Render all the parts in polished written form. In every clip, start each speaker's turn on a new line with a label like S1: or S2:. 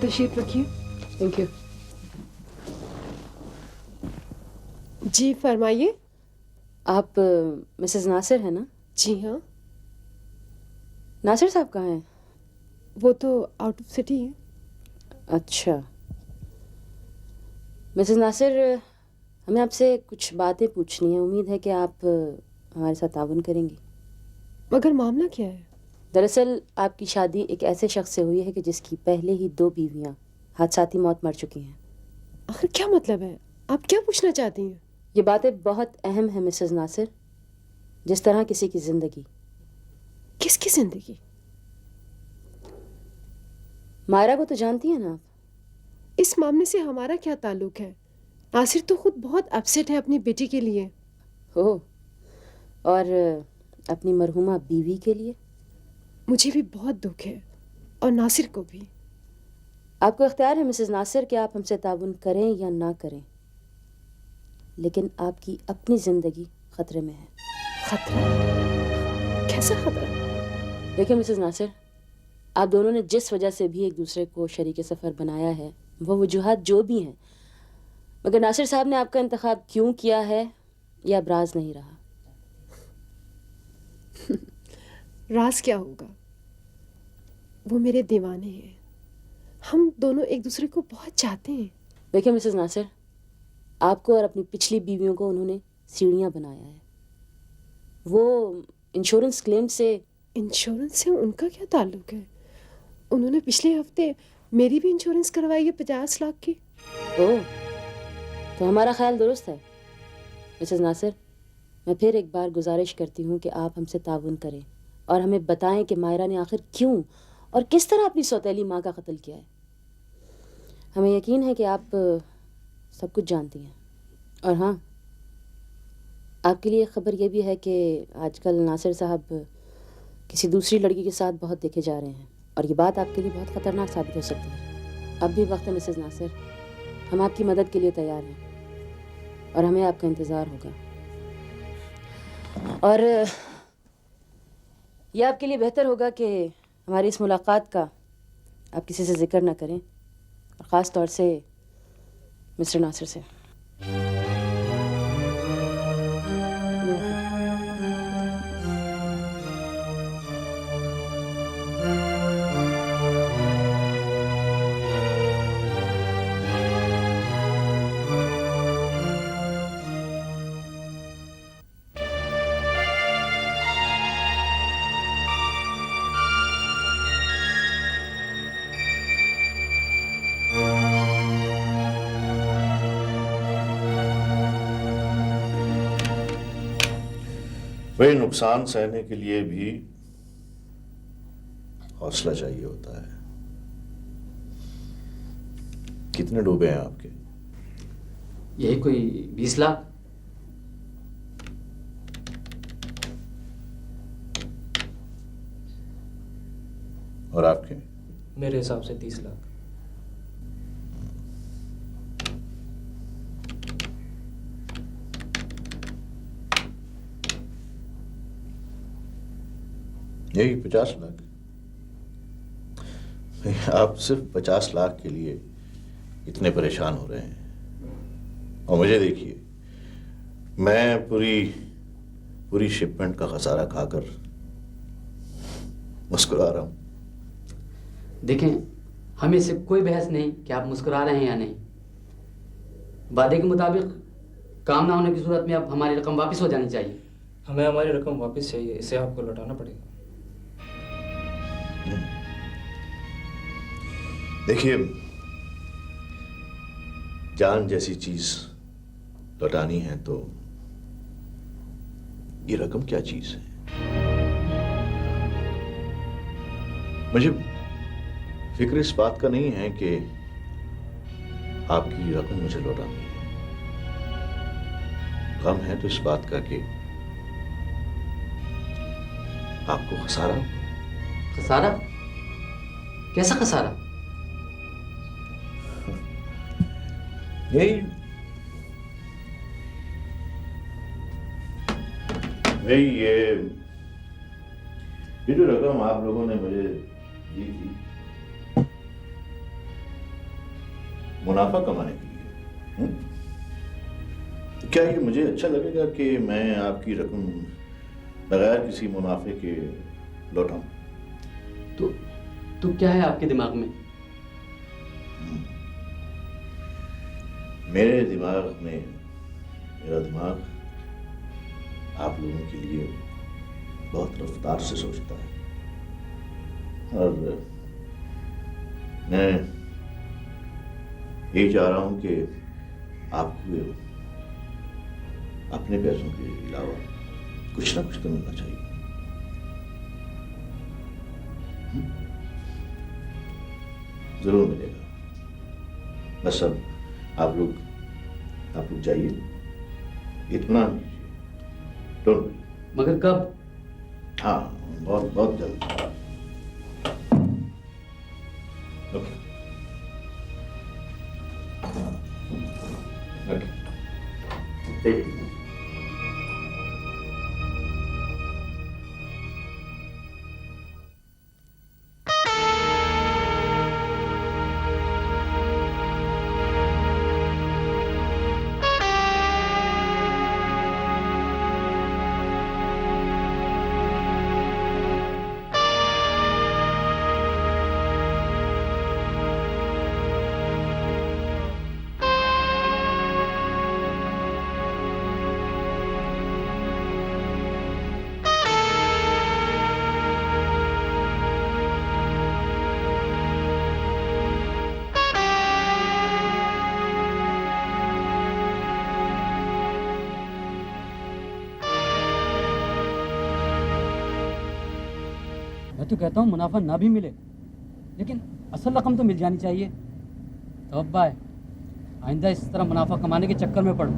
S1: तशरीफ रखिए।
S2: Thank you.
S1: जी फरमाइए।
S2: आप मिसेस नासिर है ना?
S1: जी हाँ।
S2: नासिर साहब कहाँ हैं?
S1: वो तो आउट ऑफ सिटी है।
S2: अच्छा। मिसेस नासिर, हमें आपसे कुछ बातें पूछनी है। उम्मीद है कि आप हमारे साथ ताउन करेंगी।
S1: मगर मामला क्या है?
S2: दरअसल आपकी शादी एक ऐसे शख्स से हुई है कि जिसकी पहले ही 2 बीवियां हादसाती मौत मर चुकी हैं।
S1: आखिर क्या मतलब है? आप क्या पूछना चाहती हैं?
S2: ये बातें बहुत अहम है मिसेस नासिर। जिस तरह किसी की जिंदगी।
S1: किसकी जिंदगी?
S2: मायरा को तो जानती हैं ना आप?
S1: इस मामले से हमारा क्या ताल्लुक है? नासिर तो खुद बहुत अपसेट है अपनी बेटी के लिए।
S2: हो, और अपनी मरहुमा बीवी के लिए?
S1: मुझे भी बहुत दुख है और नासिर को भी।
S2: आपको इख्तियार है मिसेस नासिर कि आप हमसे ताउन करें या ना करें, लेकिन आपकी अपनी जिंदगी खतरे में है।
S1: खतरा? कैसा खतरा?
S2: देखिए मिसेस नासिर, आप दोनों ने जिस वजह से भी एक दूसरे को शरीके सफ़र बनाया है, वो वजूहात जो भी हैं, मगर नासिर साहब ने आपका इंतखाब क्यों किया है यह अब राज नहीं रहा।
S1: राज क्या होगा? वो मेरे दीवाने हैं। हम दोनों एक दूसरे को बहुत चाहते हैं।
S2: देखिए मिसेस नासिर, आपको और अपनी पिछली बीवियों को उन्होंने सीढ़ियाँ बनाया है। वो इंश्योरेंस क्लेम से।
S1: इंश्योरेंस से उनका क्या ताल्लुक है? उन्होंने पिछले हफ्ते मेरी भी इंश्योरेंस करवाई है 50 लाख की।
S2: ओह, तो हमारा ख्याल दुरुस्त है। मिसेस नासिर, मैं फिर एक बार गुजारिश करती हूँ कि आप हमसे ताउन करें और हमें बताएं कि मायरा ने आखिर क्यों और किस तरह अपनी सौतेली माँ का कत्ल किया है। हमें यकीन है कि आप सब कुछ जानती हैं। और हाँ, आपके लिए खबर यह भी है कि आजकल नासिर साहब किसी दूसरी लड़की के साथ बहुत देखे जा रहे हैं, और ये बात आपके लिए बहुत ख़तरनाक साबित हो सकती है। अब भी वक्त है मिसेस नासिर, हम आपकी मदद के लिए तैयार हैं और हमें आपका इंतज़ार होगा। और यह आपके लिए बेहतर होगा कि हमारी इस मुलाकात का आप किसी से जिक्र ना करें, और ख़ास तौर से मिस्टर नासिर से।
S3: वही नुकसान सहने के लिए भी हौसला चाहिए होता है। कितने डूबे हैं आपके?
S4: यही कोई 20 लाख।
S3: और आपके?
S5: मेरे हिसाब से 30 लाख।
S3: यही 50 लाख। आप सिर्फ 50 लाख के लिए इतने परेशान हो रहे हैं, और मुझे देखिए, मैं पूरी शिपमेंट का खसारा खाकर मुस्कुरा रहा हूं।
S4: देखें, हमें इससे कोई बहस नहीं कि आप मुस्कुरा रहे हैं या नहीं। वादे के मुताबिक काम ना होने की सूरत में अब हमारी रकम वापस हो जानी चाहिए।
S5: हमें हमारी रकम वापस चाहिए, इसे आपको लौटाना पड़ेगा।
S3: देखिए, जान जैसी चीज लौटानी है तो ये रकम क्या चीज है? मुझे फिक्र इस बात का नहीं है कि आपकी रकम मुझे लौटानी है। गम है तो इस बात का कि आपको खसारा।
S4: खसारा? कैसा खसारा?
S3: यही वही ये जो रकम आप लोगों ने मुझे दी थी, मुनाफा कमाने के लिए। तो क्या ये मुझे अच्छा लगेगा कि मैं आपकी रकम बगैर किसी मुनाफे के लौटाऊं?
S4: तो क्या है आपके दिमाग में?
S3: मेरे दिमाग में, मेरा दिमाग आप लोगों के लिए बहुत रफ्तार से सोचता है, और मैं यही चाह रहा हूं कि आपको अपने पैसों के अलावा कुछ ना कुछ तो मिलना चाहिए। जरूर मिलेगा, बस अब आप लोग जाइए, इत्मीनान कीजिए। Don't worry.
S4: मगर कब?
S3: हाँ, बहुत बहुत जल्द। Okay okay, take it.
S4: मैं तो कहता हूँ मुनाफा ना भी मिले, लेकिन असल रकम तो मिल जानी चाहिए। तो अब्बा है, आइंदा इस तरह मुनाफा कमाने के चक्कर में पड़ो।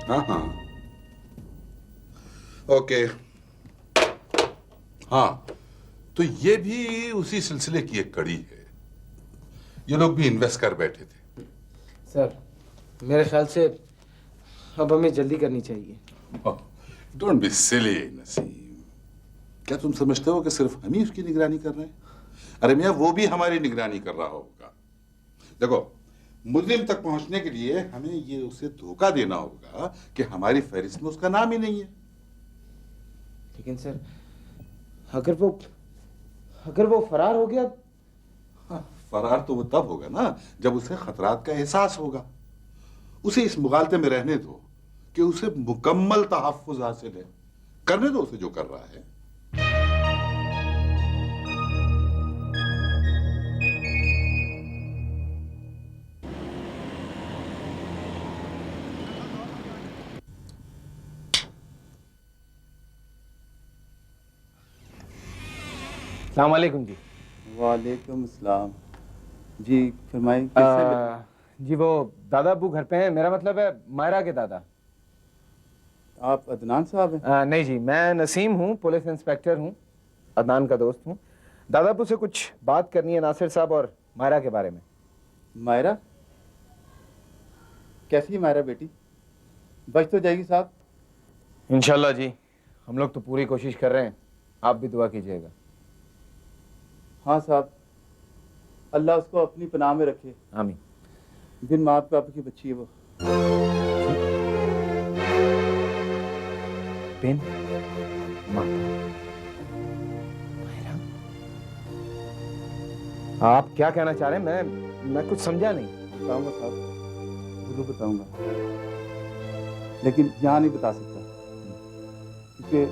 S6: हाँ हाँ, ओके। हाँ, तो ये भी उसी सिलसिले की एक कड़ी है। ये लोग भी इन्वेस्ट कर बैठे थे।
S7: सर, मेरे ख्याल से अब हमें जल्दी करनी चाहिए।
S6: Don't be silly Naseem. क्या तुम समझते हो कि सिर्फ हम ही उसकी निगरानी कर रहे हैं? अरे मियां, वो भी हमारी निगरानी कर रहा होगा। देखो, मुल्जिम तक पहुंचने के लिए हमें ये उसे धोखा देना होगा कि हमारी फहरिस्त में उसका नाम ही नहीं है।
S7: लेकिन सर, अगर वो फरार हो गया?
S6: हाँ, फरार तो वो तब होगा ना जब उसे खतरात का एहसास होगा। उसे इस मुगालते में रहने दो कि उसे मुकम्मल तहफ्फुज़ हासिल है। करने दो उसे जो कर रहा है।
S7: अस्सलाम वालेकुम जी।
S8: वालेकुम अस्सलाम। जी फरमाइए, किससे?
S7: जी वो दादा अब्बू घर पे हैं, मेरा मतलब है मायरा के दादा।
S8: आप अदनान साहब हैं?
S7: नहीं जी, मैं नसीम हूँ, पुलिस इंस्पेक्टर हूँ, अदनान का दोस्त हूँ। दादा अब्बू से कुछ बात करनी है नासिर साहब और मायरा के बारे में।
S8: मायरा? कैसी है मायरा बेटी? बच तो जाएगी साहब?
S7: इंशाल्लाह जी, हम लोग तो पूरी कोशिश कर रहे हैं, आप भी दुआ कीजिएगा।
S8: हाँ साहब, अल्लाह उसको अपनी पनाह में रखे।
S7: आमीन।
S8: बिन माँ बाप की बच्ची है वो।
S7: बिन माँ। आप क्या कहना चाह रहे हैं? मैं कुछ समझा नहीं।
S8: बताऊंगा साहब, जरूर बताऊंगा, लेकिन यहाँ नहीं बता सकता क्योंकि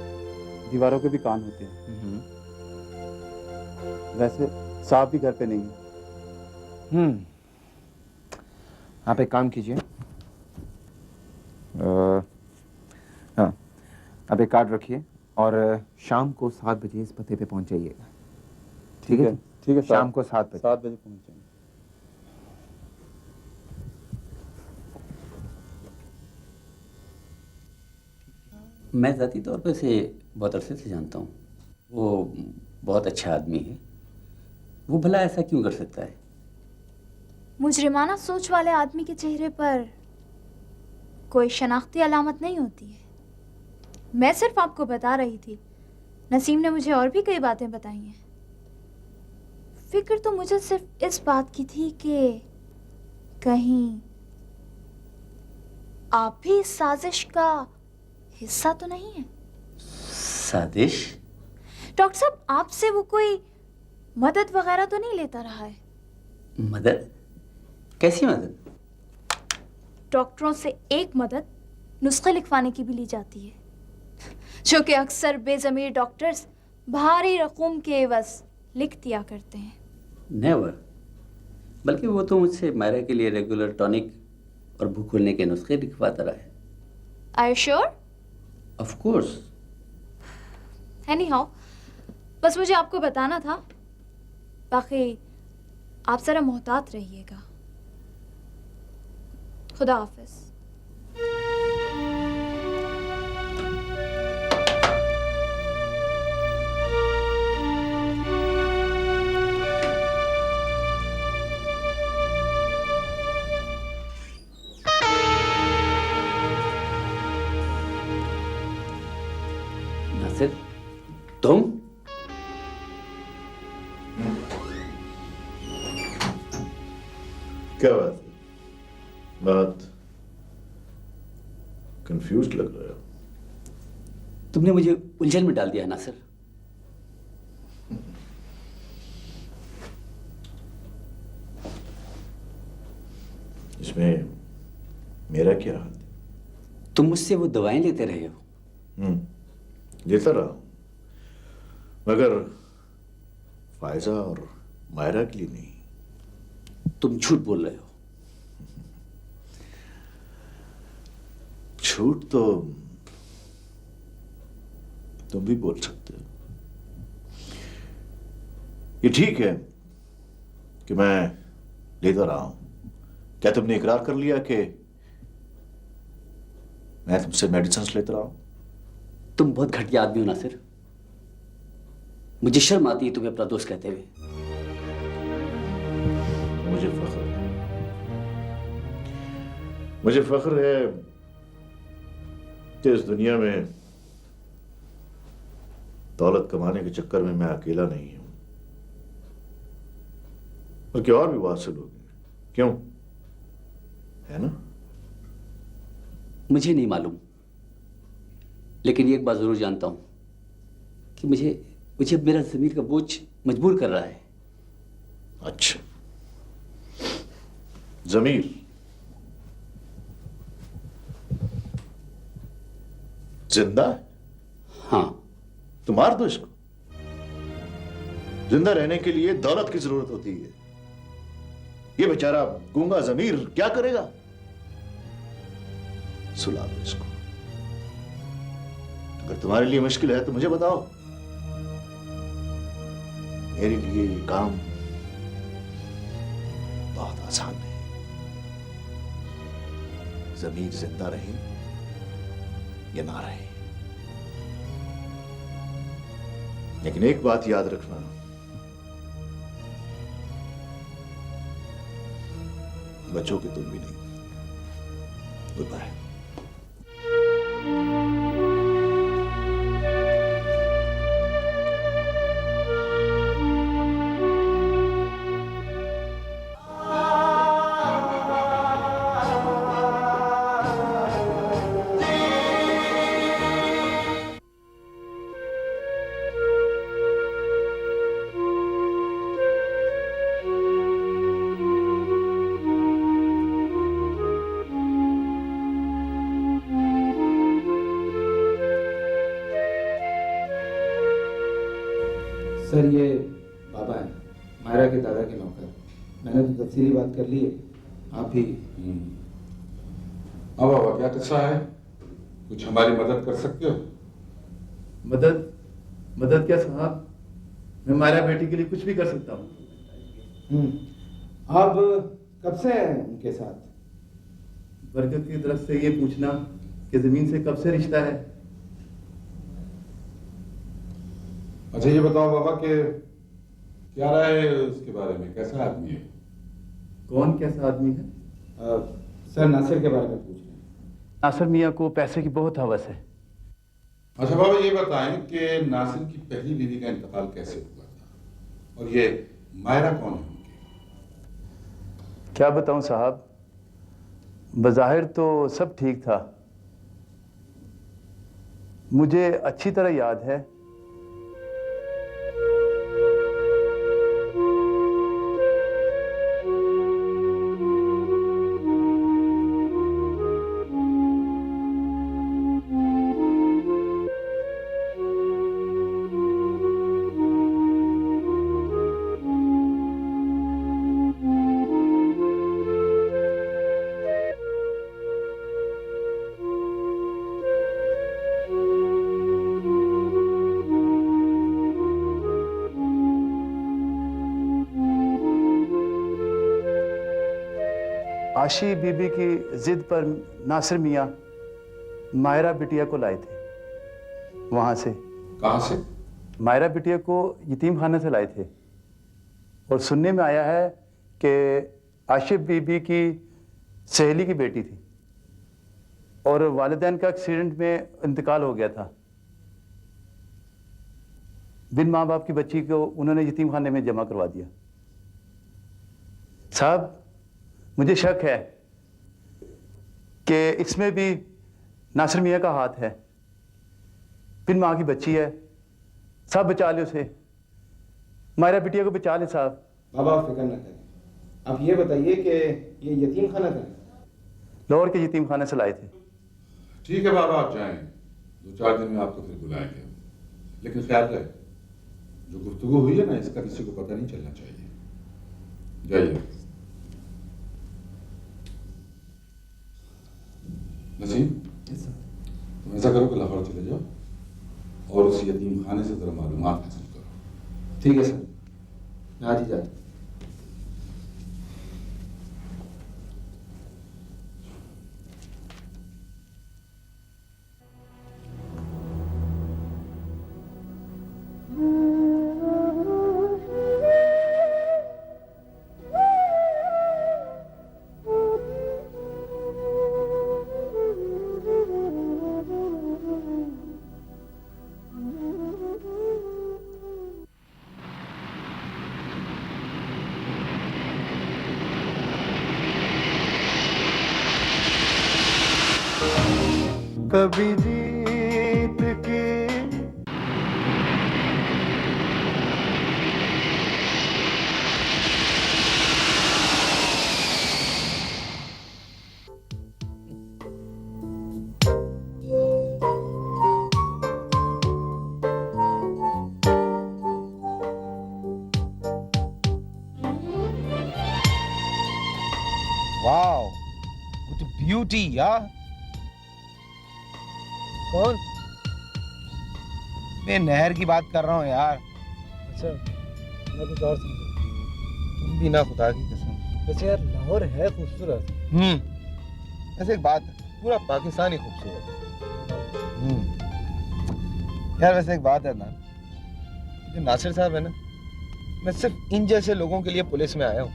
S8: दीवारों के भी कान होते हैं। वैसे साहब भी घर पे नहीं है।
S7: आप एक काम कीजिए, हाँ, आप एक कार्ड रखिए, और शाम को 7 बजे इस पते पे पहुंच जाइएगा।
S8: ठीक है साहब।
S7: शाम को 7 बजे।
S8: 7 बजे पहुंचेंगे।
S9: मैं ज़ाती तौर पर से बहुत अरसे से जानता हूँ। वो बहुत अच्छा आदमी है। वो भला ऐसा क्यों कर सकता है?
S10: मुजरिमाना सोच वाले आदमी के चेहरे पर कोई शनाख्ती अलामत नहीं होती है। मैं सिर्फ आपको बता रही थी। नसीम ने मुझे और भी कई बातें बताई हैं। फिक्र तो मुझे सिर्फ इस बात की थी कि कहीं आप भी इस साजिश का हिस्सा तो नहीं है।
S9: साजिश?
S10: डॉक्टर साहब, आपसे वो कोई मदद वगैरह तो नहीं लेता रहा है?
S9: मदद? कैसी मदद?
S10: डॉक्टरों से एक मदद नुस्खे लिखवाने की भी ली जाती है, जो कि अक्सर बेज़मीर डॉक्टर्स भारी रकूम के एवज लिख दिया करते हैं।
S9: नेवर। बल्कि वो तो मुझसे मायरा के लिए रेगुलर टॉनिक और भूख खोलने के नुस्खे लिखवाता रहा है।
S10: Are you sure?
S9: Of course.
S10: Anyhow, बस मुझे आपको बताना था। बाकी आप जरा मोहतात रहिएगा। खुदा हाफिज।
S9: नासिर, तुम?
S3: क्या बात है? बहुत कंफ्यूज लग रहा है।
S9: तुमने मुझे उलझन में डाल दिया नासिर।
S3: इसमें मेरा क्या हाथ है?
S9: तुम मुझसे वो दवाएं लेते रहे हो।
S3: लेता रहा हूं, मगर फायजा और मायरा के लिए नहीं।
S9: तुम झूठ बोल रहे हो।
S3: झूठ तो तुम भी बोल सकते हो। ये ठीक है कि मैं लेता रहा हूं। क्या तुमने इकरार कर लिया कि मैं तुमसे मेडिसिन लेता रहा हूं?
S9: तुम बहुत घटिया आदमी हो नासिर। मुझे शर्म आती है तुम्हें अपना दोस्त कहते हुए।
S3: मुझे फख्र है। मुझे फख्र है कि इस दुनिया में दौलत कमाने के चक्कर में मैं अकेला नहीं हूं, बल्कि और भी बहुत से लोग हैं। क्यों? है ना?
S9: मुझे नहीं मालूम, लेकिन एक बात जरूर जानता हूं कि मुझे अब मेरा ज़मीर का बोझ मजबूर कर रहा है।
S3: अच्छा, ज़मीर। जिंदा है?
S9: हाँ।
S3: तो मार दो इसको। जिंदा रहने के लिए दौलत की जरूरत होती है। ये बेचारा गूंगा ज़मीर क्या करेगा? सुला दो इसको। अगर तुम्हारे लिए मुश्किल है तो मुझे बताओ। मेरे लिए ये काम बहुत आसान है। ज़मीर जिंदा रहे या ना रहे, लेकिन एक बात याद रखना, बचोगे तुम भी नहीं। Good bye.
S7: सर, ये बाबा है, मायरा के दादा के नौकर। मैंने तो तफसीली बात कर ली है। आप भी।
S6: अब बाबा क्या किस्सा है? कुछ हमारी मदद कर सकते हो?
S8: मदद मदद क्या साहब, मैं मायरा बेटी के लिए कुछ भी कर सकता हूँ।
S7: आप कब से हैं उनके साथ?
S8: बरकत की तरफ से ये पूछना कि जमीन से कब से रिश्ता है।
S6: अच्छा ये बताओ बाबा कि क्या राय है उसके बारे में, कैसा आदमी है?
S8: कौन कैसा आदमी है?
S7: सर नासिर के बारे में पूछ रहे हैं।
S8: नासिर मियाँ को पैसे की बहुत हवस है।
S6: अच्छा बाबा ये बताएं कि नासिर की पहली बीवी का इंतकाल कैसे हुआ था, और ये मायरा कौन है उनकी?
S8: क्या बताऊं साहब, बज़ाहिर तो सब ठीक था। मुझे अच्छी तरह याद है आशी बीबी की जिद पर नासिर मियाँ मायरा बिटिया को लाए थे वहां से।
S6: कहां से?
S8: मायरा बिटिया को यतीम खाने से लाए थे, और सुनने में आया है कि आशिफ बीबी की सहेली की बेटी थी और वालिदैन का एक्सीडेंट में इंतकाल हो गया था। बिन माँ बाप की बच्ची को उन्होंने यतीम खाने में जमा करवा दिया। साहब मुझे शक है कि इसमें भी नासिर मियाँ का हाथ है। बिन माँ की बच्ची है, सब बचा ले उसे, मायरा बिटिया को बचा ले साहब।
S7: बाबा आप फिक्र न करें, आप ये बताइए कि ये यतीम खाना था?
S8: लाहौर के यतीम खाने से लाए थे।
S6: ठीक है बाबा आप जाएं, 2-4 दिन में आपको फिर बुलाएंगे, लेकिन ख्याल रहे जो गुफ्तगू हुई है ना इसका किसी को पता नहीं चलना चाहिए। जाइए। नसीम तुम ऐसा करो कि लाहौर चले जाओ और उस यतीम खाने से जरा मालूमात हासिल करो।
S7: ठीक है सर, मैं आज ही जाता हूं।
S11: कभी जीत के
S7: वाओ, व्हाट अ ब्यूटी यार। कौन? मैं नहर की बात कर रहा हूँ यार।
S11: अच्छा, मैं कुछ और समझा।
S7: तुम भी ना, खुदा की कसम।
S11: वैसे यार लाहौर है खूबसूरत।
S7: ऐसे एक बात है, पूरा पाकिस्तान ही खूबसूरत है। यार वैसे एक बात है ना, जो नासिर साहब है ना, मैं सिर्फ इन जैसे लोगों के लिए पुलिस में आया हूँ,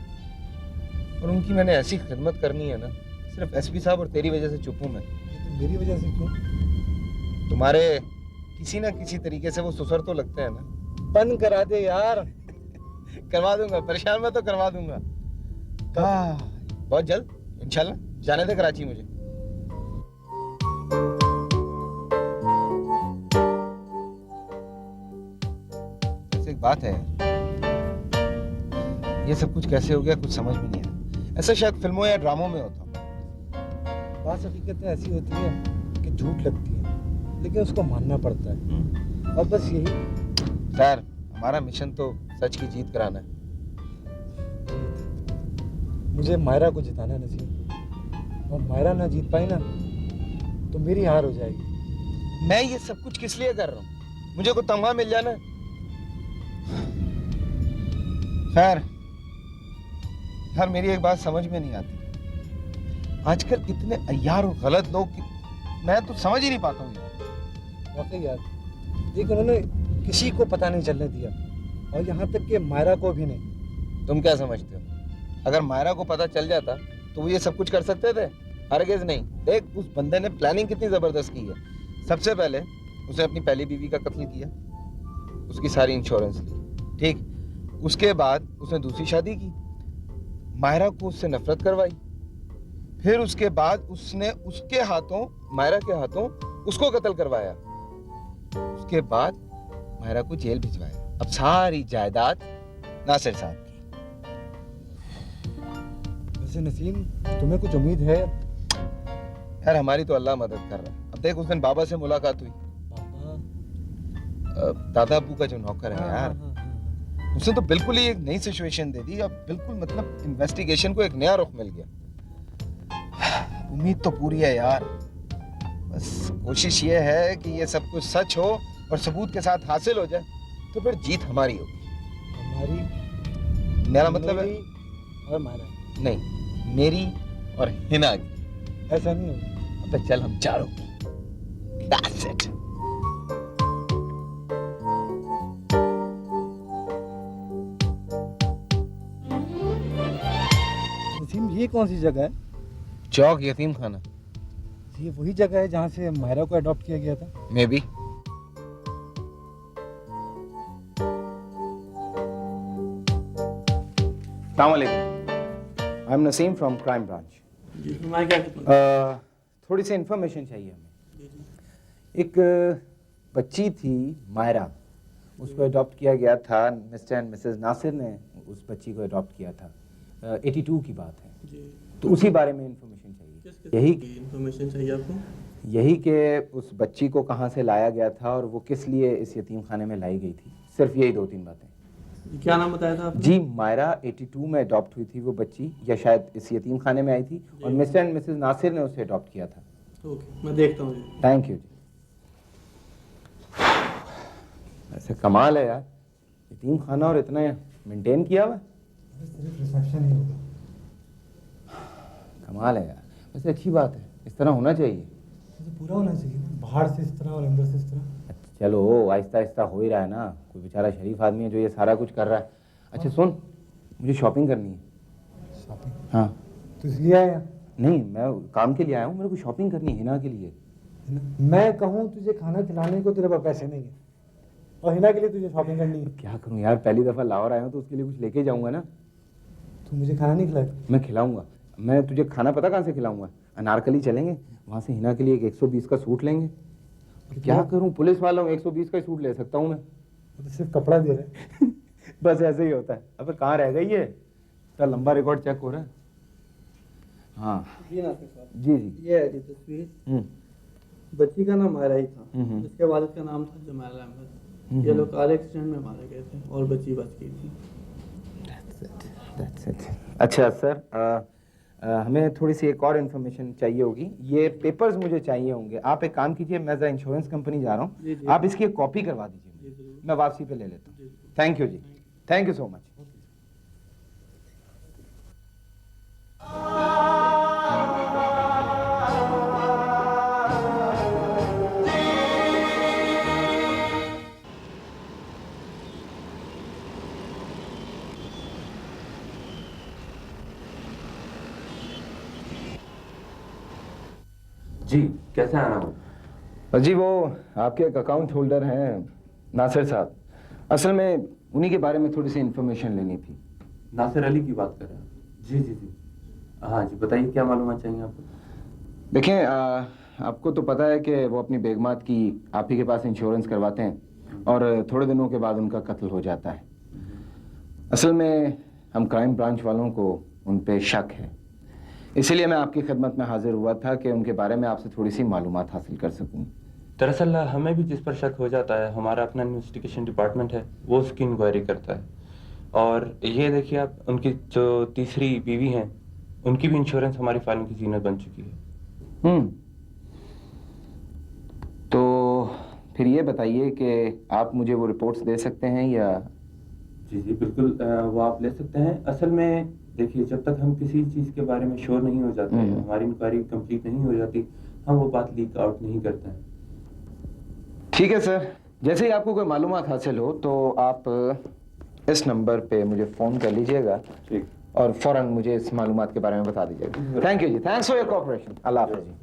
S7: और उनकी मैंने ऐसी खिदमत करनी है ना, सिर्फ एसपी साहब और तेरी वजह से चुप हूँ मैं।
S11: तो मेरी वजह से क्यों?
S7: तुम्हारे किसी ना किसी तरीके से वो ससुर तो लगते हैं ना।
S11: बंद करा दे यार।
S7: करवा दूंगा, परेशान मैं तो करवा दूंगा। बहुत जल्द इंशाल्लाह। जाने दे कराची मुझे। ऐसे एक बात है, ये सब कुछ कैसे हो गया कुछ समझ में नहीं आया। ऐसा शायद फिल्मों या ड्रामों में होता।
S11: बात हकीकत ऐसी होती है कि झूठ लगती है, लेकिन उसको मानना पड़ता है, और बस यही।
S7: खैर हमारा मिशन तो सच की जीत कराना है।
S11: मुझे मायरा को जिताना है नसीम, और मायरा ना जीत पाई ना तो मेरी हार हो जाएगी।
S7: मैं ये सब कुछ किस लिए कर रहा हूँ? मुझे कोई तनख्वाह मिल जाए ना। खैर यार, मेरी एक बात समझ में नहीं आती, आजकल इतने अय्यार और गलत लोग मैं तो समझ ही नहीं पाता हूँ यार।
S11: वाकई यार, देख उन्होंने किसी को पता नहीं चलने दिया, और यहाँ तक कि मायरा को भी नहीं।
S7: तुम क्या समझते हो, अगर मायरा को पता चल जाता तो वो ये सब कुछ कर सकते थे? हरगिज़ नहीं। देख, उस बंदे ने प्लानिंग कितनी जबरदस्त की है। सबसे पहले उसने अपनी पहली बीवी का कत्ल किया, उसकी सारी इंश्योरेंस ली, ठीक। उसके बाद उसने दूसरी शादी की, मायरा को उससे नफरत करवाई, फिर उसके बाद उसने उसके हाथों, मायरा के हाथों उसको कत्ल करवाया, उसके बाद मायरा को जेल भिजवाया। अब सारी जायदाद नासिर साहब की।
S11: वैसे नसीम, तुम्हें कुछ उम्मीद है?
S7: यार हमारी तो अल्लाह मदद कर रहा है। अब देख, उस दिन बाबा से मुलाकात हुई, दादा अब्बू का जो नौकर है यार, उसने तो बिल्कुल ही एक नई सिचुएशन दे दी। अब बिल्कुल मतलब इन्वेस्टिगेशन को एक नया रुख मिल गया। उम्मीद तो पूरी है यार, बस कोशिश ये है कि ये सब कुछ सच हो और सबूत के साथ हासिल हो जाए, तो फिर जीत हमारी होगी।
S11: हमारी?
S7: मेरा मतलब है
S11: और मायरा?
S7: नहीं, मेरी और हिना की।
S11: ऐसा नहीं होगा।
S7: अब तो चल हम चारों की। That's it.
S11: नसीम, ये कौन सी जगह है?
S7: चौक यतीम खाना।
S11: ये वही जगह है जहाँ से मायरा को अडॉप्ट किया गया था?
S7: May be.
S12: I am Naseem from crime branch. थोड़ी सी इन्फॉर्मेशन चाहिए हमें। एक बच्ची थी मायरा, उसको अडॉप्ट किया गया था। मिस्टर एंड मिसेस नासिर ने उस बच्ची को अडॉप्ट किया था। 82 की बात है। तो उसी बारे में इन्फॉर्मेशन चाहिए। यही
S13: इन्फॉर्मेशन चाहिए आपको?
S12: यही कि उस बच्ची को कहाँ से लाया गया था और वो किस लिए इस यतीम खाने में लाई गई थी। सिर्फ यही 2-3 बातें।
S13: क्या नाम बताया था आपने?
S12: जी, मायरा 82 में अडॉप्ट हुई थी वो बच्ची, या शायद इस यतीम खाने में आई थी, और मिस्टर एंड मिसेस नासिर ने उसे अडॉप्ट किया था।
S13: ओके, मैं देखता हूँ।
S12: थैंक यू जी। ऐसे कमाल है यार, यतीम खाना और इतना मेंटेन किया हुआ।
S11: सिर्फ रिसेप्शन ही होगा।
S12: कमाल है यार, वैसे अच्छी बात है, इस तरह होना चाहिए।
S11: तो पूरा होना चाहिए, बाहर से इस तरह और अंदर से इस तरह।
S12: चलो आहिस्ता आहिस्ता हो ही रहा है ना, कोई बेचारा शरीफ आदमी है जो ये सारा कुछ कर रहा है। अच्छा सुन, मुझे शॉपिंग करनी है।
S11: शॉपिंग?
S12: हाँ।
S11: तो इसलिए आया?
S12: नहीं, मैं काम के लिए आया हूँ, मेरे को शॉपिंग करनी है हिना के लिए।
S11: मैं कहूँ तुझे खाना खिलाने को तेरे पास पैसे नहीं है, और हिना के लिए तुझे शॉपिंग करनी है।
S12: क्या करूँ यार, पहली दफ़ा लाहौर आया हूँ तो उसके लिए कुछ लेके जाऊँगा ना।
S11: तू मुझे खाना नहीं खिलाएगा?
S12: मैं खिलाऊंगा। मैं तुझे खाना पता कहाँ से खिलाऊंगा? अनारकली चलेंगे, वहाँ से हिना के लिए एक 120 का सूट लेंगे। क्या करूं, पुलिस वाला हूँ, 120 का सूट ले सकता हूँ मैं।
S11: तो सिर्फ कपड़ा दे रहे
S12: बस ऐसे ही होता है। अब कहाँ रह गई है, इतना लंबा रिकॉर्ड चेक हो रहा है। हाँ
S13: जी नासिर साहब।
S12: जी जी।
S13: ये है जी तस्वीर। बच्ची का नाम मायरा ही था, इसके वालिद का नाम था जमाल अहमद। ये लोग कार एक्सीडेंट में मारे गए थे और बच्ची बच गई थी।
S12: That's it. अच्छा सर, हमें थोड़ी सी एक और इन्फॉर्मेशन चाहिए होगी। ये पेपर्स मुझे चाहिए होंगे। आप एक काम कीजिए, मैं ज़रा इंश्योरेंस कंपनी जा रहा हूँ, आप इसकी एक कॉपी करवा दीजिए, मैं वापसी पे ले लेता हूँ। थैंक यू जी, थैंक यू सो मच।
S14: जी, कैसे आना हो?
S12: जी, वो आपके एक अकाउंट होल्डर हैं नासिर साहब, असल में उन्हीं के बारे में थोड़ी सी इन्फॉर्मेशन लेनी थी।
S14: नासिर अली की बात कर रहे हैं? जी जी जी, हाँ जी, बताइए क्या मालूमात चाहिए आपको?
S12: देखें, आपको तो पता है कि वो अपनी बेगमात की आप ही के पास इंश्योरेंस करवाते हैं और थोड़े दिनों के बाद उनका कत्ल हो जाता है। असल में हम क्राइम ब्रांच वालों को उन पे शक है, इसीलिए मैं आपकी खिदमत में हाजिर हुआ था कि उनके बारे में आपसे थोड़ी सी मालूमात हासिल कर सकूं।
S14: दरअसल हमें भी जिस पर शक हो जाता है, हमारा अपना इन्वेस्टिगेशन डिपार्टमेंट है, वो उसकी इंक्वायरी करता है। और ये देखिए आप, उनकी जो तीसरी बीवी हैं, उनकी भी इंश्योरेंस हमारी फाइलों की जीनत बन चुकी है।
S12: तो फिर ये बताइए कि आप मुझे वो रिपोर्ट्स दे सकते हैं या?
S14: जी जी बिल्कुल, वो आप ले सकते हैं। असल में देखिए, जब तक हम किसी चीज़ के बारे में श्योर नहीं हो जाते, हमारी इंक्वायरी कंप्लीट नहीं हो जाती, हम वो बात लीक आउट नहीं करते हैं।
S12: ठीक है सर, जैसे ही आपको कोई मालूमात हासिल हो तो आप इस नंबर पे मुझे फ़ोन कर लीजिएगा।
S14: ठीक।
S12: और फ़ौरन मुझे इस मालूमात के बारे में बता दीजिएगा। थैंक यू जी, thanks for your cooperation. Allah हाफ़िज़ जी।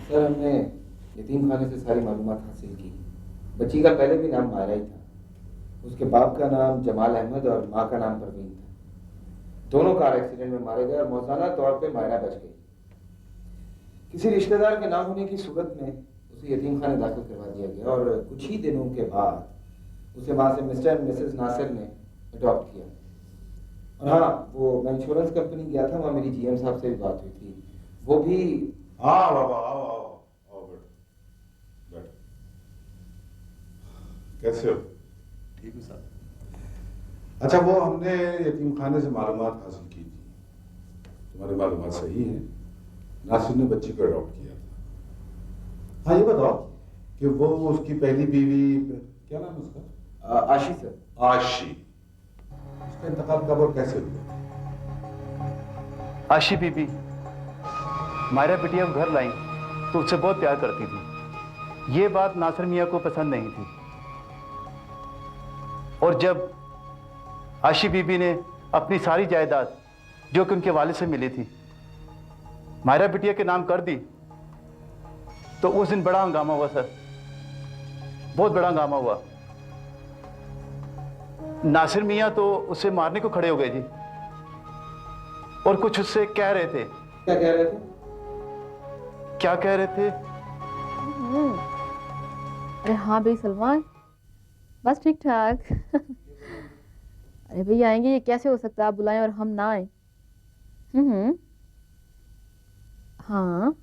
S12: सर, हमने यतीम खाने से सारी मालूमात हासिल की। बच्ची का पहले भी नाम मायरा ही था। उसके बाप का नाम जमाल अहमद और माँ का नाम परवीन था। दोनों कार एक्सीडेंट में मारे गए और मौजाना तौर पे मायरा बच गई। किसी रिश्तेदार के ना होने की सूरत में उसे यतीम खाने दाखिल करवा दिया गया और कुछ ही दिनों के बाद उसे वहाँ से मिस्टर एंड मिसेस नासिर ने अडॉप्ट किया। और हाँ, वो मैं इंश्योरेंस कंपनी गया था, वहाँ मेरी जीएम साहब से भी बात हुई थी। वो भी
S6: हाँ बाबा, आओ आओ आओ, बैठो बैठो। कैसे हो?
S9: ठीक हूँ साहब।
S6: अच्छा, वो हमने यतीम खाने से मालूमात हासिल की थी। तुम्हारी मालूमात सही है, नासिर ने बच्ची को अडॉप्ट किया था। हाँ, ये बताओ कि वो उसकी पहली बीवी, क्या नाम है उसका?
S12: आशी सर।
S6: आशी। उसका इंतकाल कब और कैसे हुआ?
S8: आशी बीबी मायरा बिटिया को घर लाई तो उससे बहुत प्यार करती थी। ये बात नासिर मियाँ को पसंद नहीं थी और जब आशी बीबी ने अपनी सारी जायदाद जो कि उनके वालिद से मिली थी मायरा बिटिया के नाम कर दी तो उस दिन बड़ा हंगामा हुआ सर, बहुत बड़ा हंगामा हुआ। नासिर मियाँ तो उसे मारने को खड़े हो गए जी और कुछ उससे कह रहे थे।
S12: क्या कह रहे थे?
S8: क्या कह रहे थे?
S15: अरे हाँ भाई सलमान, बस ठीक ठाक। अरे भाई आएंगे, ये कैसे हो सकता है आप बुलाएं और हम ना आए? हाँ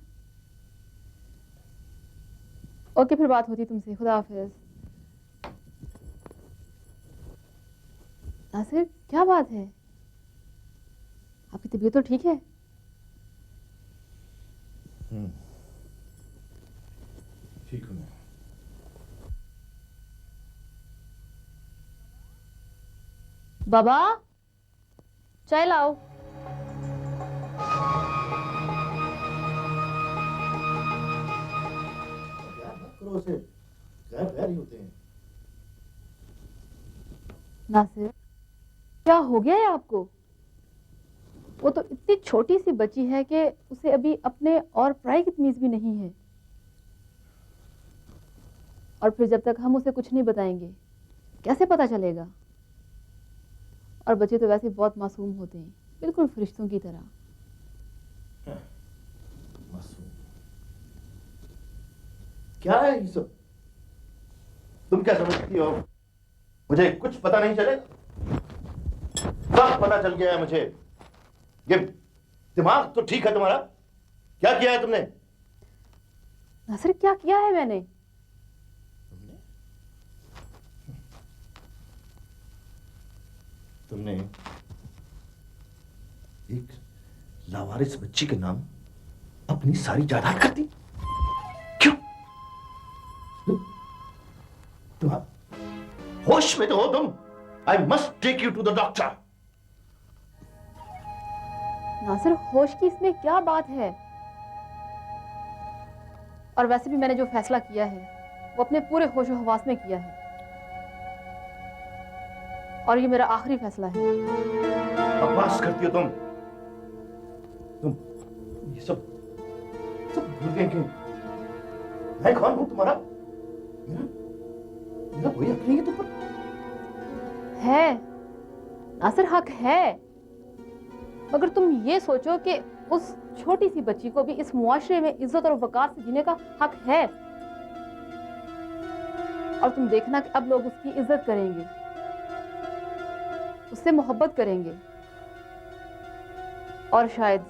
S15: ओके, फिर बात होती तुमसे। खुदा हाफिज। नासिर, क्या बात है? आपकी तबीयत तो ठीक है?
S3: ठीक हूँ मैं।
S15: बाबा चाय लाओ।
S3: से गैर ही होते हैं।
S15: नासिर, क्या हो गया है आपको? वो तो इतनी छोटी सी बच्ची है कि उसे अभी अपने और पराई की तमीज भी नहीं है। और फिर जब तक हम उसे कुछ नहीं बताएंगे कैसे पता चलेगा? और बच्चे तो वैसे बहुत मासूम होते हैं, बिल्कुल फरिश्तों की तरह।
S3: मासूम क्या है ये सब? तुम क्या समझती हो मुझे कुछ पता नहीं चलेगा? सब पता चल गया है मुझे। ये दिमाग तो ठीक है तुम्हारा? क्या किया है तुमने?
S15: नासिर, क्या किया है मैंने?
S3: तुमने एक लावारिस बच्ची के नाम अपनी सारी जायदाद कर दी। क्यों? तुम होश में तो हो तुम? I must take you to the doctor.
S15: Nasir, होश की इसमें क्या बात है? और वैसे भी मैंने जो फैसला किया है वो अपने पूरे होशो हवास में किया है, और ये मेरा आखिरी फैसला है।
S3: बकवास करती हो तुम ये सब भूल गए क्यों? मैं कौन हूं तुम्हारा? मेरा कोई हक नहीं है तुम पर।
S15: है नासिर, हक है, मगर तुम ये सोचो कि उस छोटी सी बच्ची को भी इस मुआशरे में इज्जत और वकार से जीने का हक है। और तुम देखना कि अब लोग उसकी इज्जत करेंगे, उससे मोहब्बत करेंगे, और शायद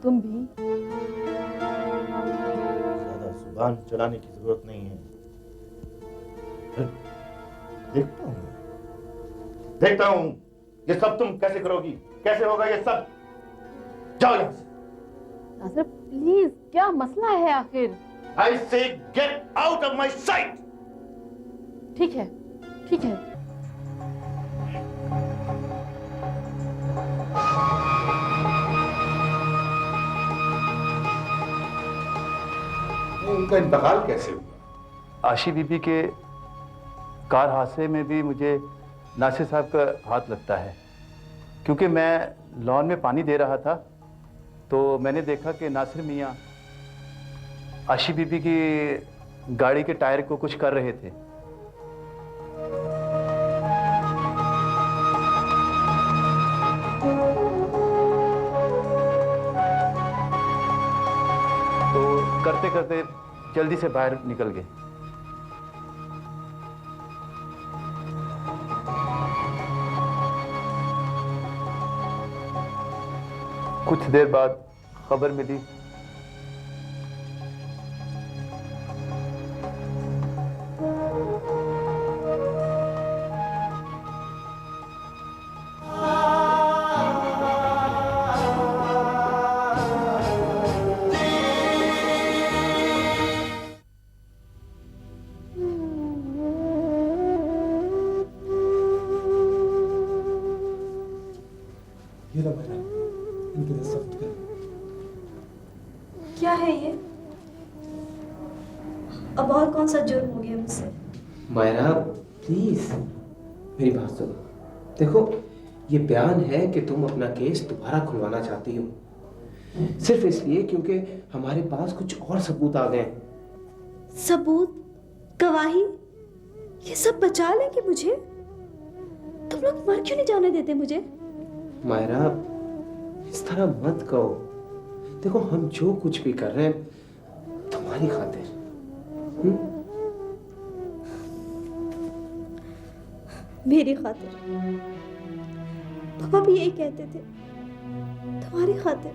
S15: तुम भी।
S3: ज्यादा जुबान चलाने की जरूरत नहीं है। देखता हूं ये सब तुम कैसे करोगी, कैसे होगा ये सब। जाओ यहां से।
S15: नासिर प्लीज, क्या मसला है आखिर?
S3: आई से get out of my site.
S15: ठीक है, ठीक है।
S6: उनका इंतकाल कैसे हुआ?
S8: आशी बीबी के कार हादसे में भी मुझे नासिर साहब का हाथ लगता है, क्योंकि मैं लॉन में पानी दे रहा था तो मैंने देखा कि नासिर मियाँ आशी बीबी की गाड़ी के टायर को कुछ कर रहे थे। तो करते करते जल्दी से बाहर निकल गए। कुछ देर बाद खबर मिली
S16: क्या है ये? अब और कौन सा जुर्म हो गया मुझसे?
S17: मायरा प्लीज मेरी बात सुनो। देखो, ये बयान है कि तुम अपना केस दोबारा खुलवाना चाहती हो, सिर्फ इसलिए क्योंकि हमारे पास कुछ और सबूत आ गए।
S16: सबूत? गवाही? ये सब बचा लेंगे मुझे? तुम लोग मर क्यों नहीं जाने देते मुझे?
S17: मायरा इस तरह मत कहो। देखो, हम जो कुछ भी कर रहे हैं तुम्हारी खातिर।
S16: मेरी खातिर? पापा भी यही कहते थे, तुम्हारी खातिर।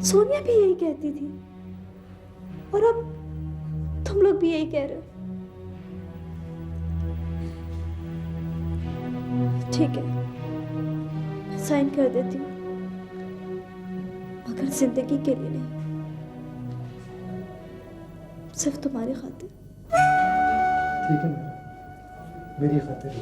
S16: सोनिया भी यही कहती थी, और अब तुम लोग भी यही कह रहे हो। ठीक है, मैं साइन कर देती हूँ, मगर जिंदगी के लिए नहीं, सिर्फ तुम्हारी खातिर।
S11: ठीक है मेरी खातिर।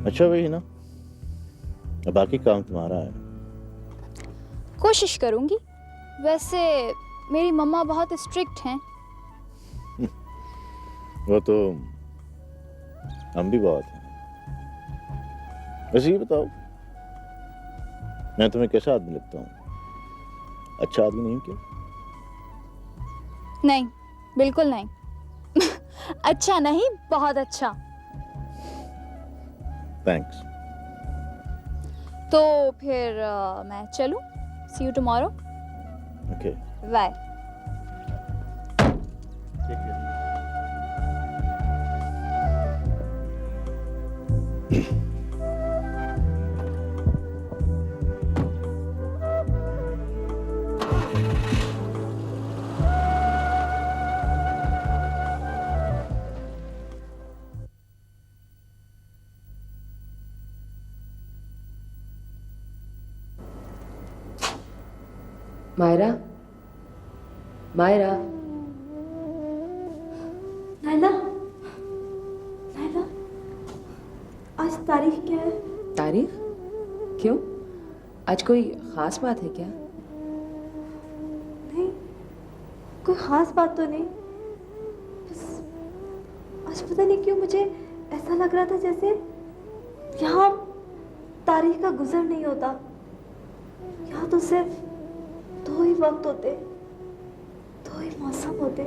S3: अच्छा वही ना, अब बाकी काम तुम्हारा है।
S10: कोशिश करूंगी। वैसे मेरी मम्मा बहुत स्ट्रिक्ट हैं।
S3: वो तो हम भी बहुत हैं। वैसे ये बताओ, मैं तुम्हें कैसा आदमी लगता हूँ? अच्छा आदमी नहीं क्या?
S10: नहीं, बिल्कुल नहीं। अच्छा नहीं, बहुत अच्छा।
S3: थैंक्स।
S10: तो फिर मैं चलूं? See you tomorrow.
S3: Okay.
S10: Bye.
S2: Myra, Myra,
S16: Naila, Naila, आज तारीख क्या है?
S2: तारीख? क्यों? आज कोई खास बात है क्या?
S16: नहीं, कोई खास बात तो नहीं, बस आज पता नहीं क्यों मुझे ऐसा लग रहा था जैसे यहाँ तारीख का गुजर नहीं होता। यहाँ तो सिर्फ दो ही वक्त होते, दो ही मौसम होते,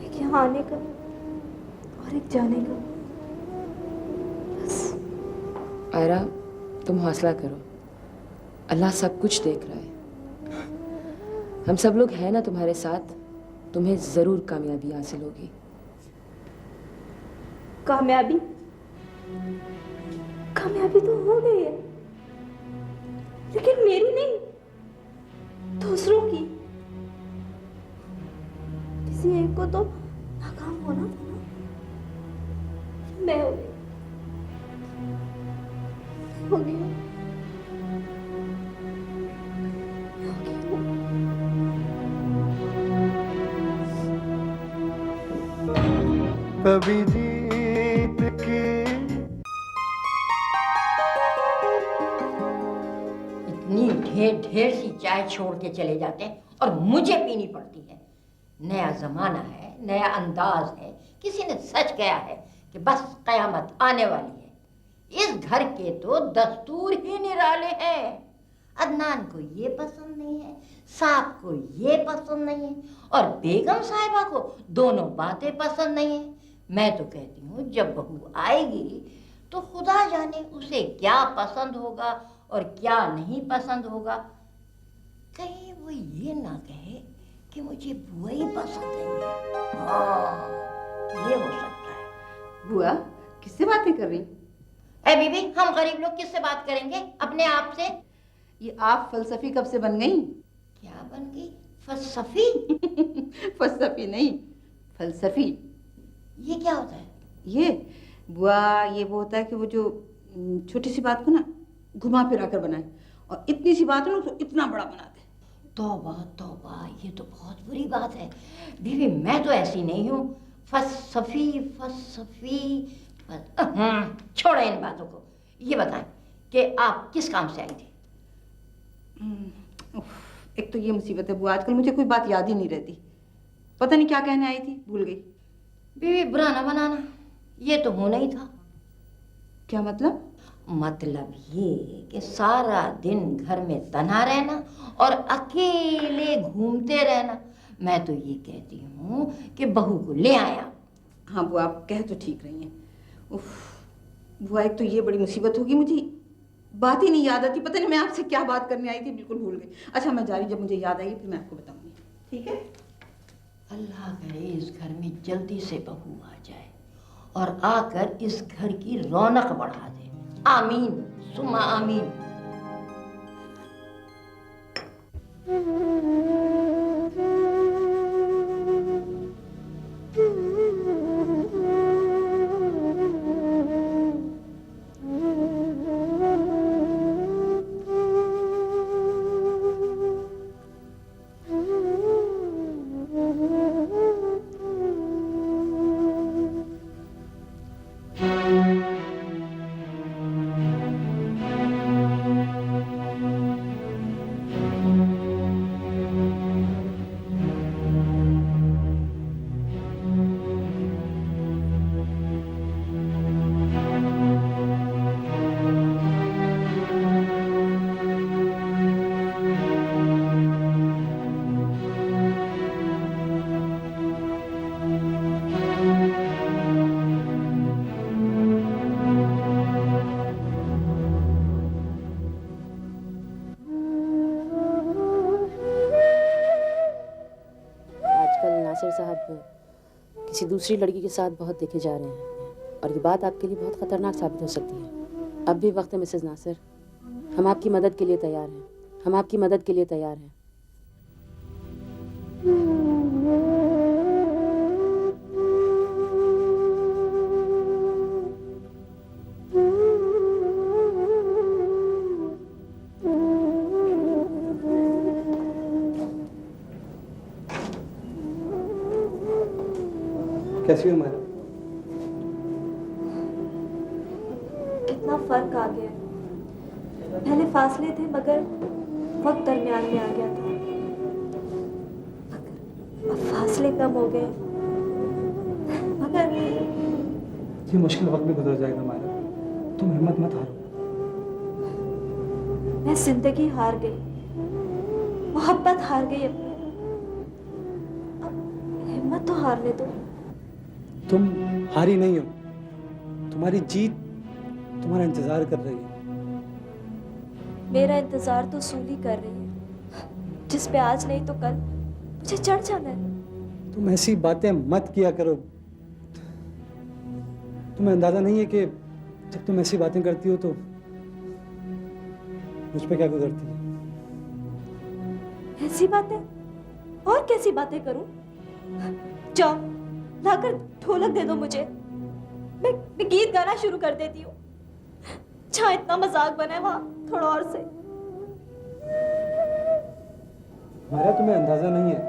S16: एक यहाँ आने का और एक जाने का। बस।
S2: आयरा, तुम हौसला करो, अल्लाह सब कुछ देख रहा है। हम सब लोग हैं ना तुम्हारे साथ, तुम्हें जरूर कामयाबी हासिल होगी।
S16: कामयाबी? कामयाबी तो हो गई है, लेकिन मेरी नहीं, दूसरों की। किसी एक को तो नाकाम होना था ना, मैं हो गई, हो गया।
S11: कभी जीत के
S18: इतनी ढेर ढेर सी चाय छोड़ के चले जाते हैं और मुझे पीनी पड़ती है। नया जमाना है, नया अंदाज है। किसी ने सच कहा है कि बस कयामत आने वाली है। इस घर के तो दस्तूर ही निराले हैं। अदनान को ये पसंद नहीं है, साहब को ये पसंद नहीं है, और बेगम साहिबा को दोनों बातें पसंद नहीं है। मैं तो कहती हूँ जब बहू आएगी तो खुदा जाने उसे क्या पसंद होगा और क्या नहीं पसंद होगा। कहीं वो ये ना कहे कि मुझे बुआ ही पसंद नहीं है। हाँ, ये हो सकता है।
S15: बुआ किससे बातें कर रही?
S18: ए बीबी, हम गरीब लोग किससे बात करेंगे? अपने आप से।
S15: ये आप फलसफी कब से बन गई?
S18: क्या बन गई? फलसफी?
S15: फलसफी नहीं, फलसफी।
S18: ये क्या होता है?
S15: ये बुआ, ये वो होता है कि वो जो छोटी सी बात को ना घुमा फिरा कर बनाए, और इतनी सी बात है ना उसको इतना बड़ा बना दे।
S18: तौबा तौबा, ये तो बहुत बुरी बात है। बीबी मैं तो ऐसी नहीं हूँ। फलसफी फलसफी छोड़ो इन बातों को। ये बताएं कि आप किस काम से आई थी?
S15: एक तो ये मुसीबत है बुआ, आजकल मुझे कोई बात याद ही नहीं रहती। पता नहीं क्या कहने आई थी, भूल गई।
S18: बीवी बुरा ना बनाना, ये तो होना ही था।
S15: क्या मतलब?
S18: मतलब ये कि सारा दिन घर में तन्हा रहना और अकेले घूमते रहना। मैं तो ये कहती हूँ कि बहू को ले आया।
S15: हाँ बुआ, आप कह तो ठीक रही हैं। उफ बुआ, एक तो ये बड़ी मुसीबत होगी, मुझे बात ही नहीं याद आती। पता नहीं मैं आपसे क्या बात करने आई थी, बिल्कुल भूल गई। अच्छा मैं जा रही, जब मुझे याद आएगी फिर मैं आपको बताऊंगी, ठीक है?
S18: अल्लाह करे इस घर में जल्दी से बहू आ जाए और आकर इस घर की रौनक बढ़ा दे। आमीन सुमा आमीन।
S16: Thank you.
S2: किसी दूसरी लड़की के साथ बहुत देखे जा रहे हैं और ये बात आपके लिए बहुत खतरनाक साबित हो सकती है। अब भी वक्त है मिसेस नासिर, हम आपकी मदद के लिए तैयार हैं। हम आपकी मदद के लिए तैयार हैं।
S13: कैसी हो मायरा?
S16: कितना फर्क आ गया। पहले फासले थे मगर वक्त दरमियान में आ गया था। अब फासले कम हो गए मगर
S13: ये मुश्किल वक्त भी गुजर जाएगा मायरा, तुम हिम्मत मत हारो।
S16: मैं जिंदगी हार गई, मोहब्बत हार गई अपनी। अब हिम्मत तो हारने दो।
S13: तुम हारी नहीं हो, तुम्हारी जीत तुम्हारा इंतजार कर रही है।
S16: मेरा इंतजार तो सूली कर रही है, जिस पे आज नहीं तो कल मुझे चढ़ जाना है।
S13: तुम ऐसी बातें मत किया करो। तुम्हें अंदाजा नहीं है कि जब तुम ऐसी बातें करती हो तो मुझ पे क्या गुजरती है।
S16: ऐसी बातें? और कैसी बातें करूं? जाओ लाकर ढोलक दे दो मुझे, मैं गीत गाना शुरू कर देती हूँ। जहाँ इतना मजाक बना है वहाँ थोड़ा और से।
S13: हमारा तुम्हें अंदाजा नहीं है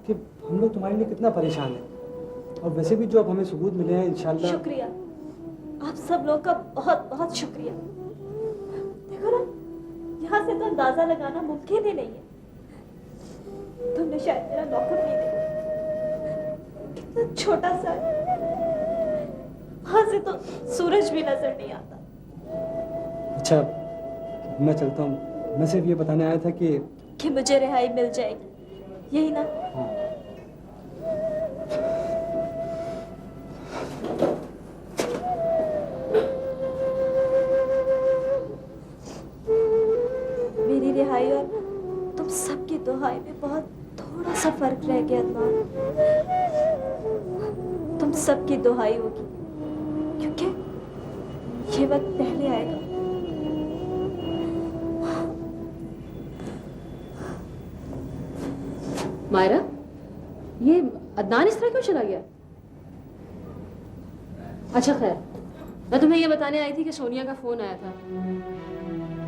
S13: कि हम लोग तुम्हारे लिए कितना परेशान हैं। और वैसे भी जो अब हमें सबूत मिले हैं इंशाल्लाह।
S16: शुक्रिया, आप सब लोग का बहुत बहुत शुक्रिया। देखो ना, यहाँ से तो अंदाजा लगाना मुमकिन ही नहीं है। तुमने शायद मेरा नौकर नहीं देखा, कितना छोटा सा है। वहां से तो सूरज भी नजर नहीं आता।
S13: अच्छा मैं चलता हूँ, मैं सिर्फ ये बताने आया था कि
S16: मुझे रिहाई मिल जाएगी, यही ना? मेरी रिहाई और तुम सबकी दुहाई में बहुत थोड़ा सा फर्क रह गया अदनान। तुम सबकी दुहाई होगी क्योंकि ये वक्त पहले आएगा।
S15: मायरा, ये अदनान इस तरह क्यों चला गया? अच्छा खैर, मैं तुम्हें ये बताने आई थी कि सोनिया का फोन आया था।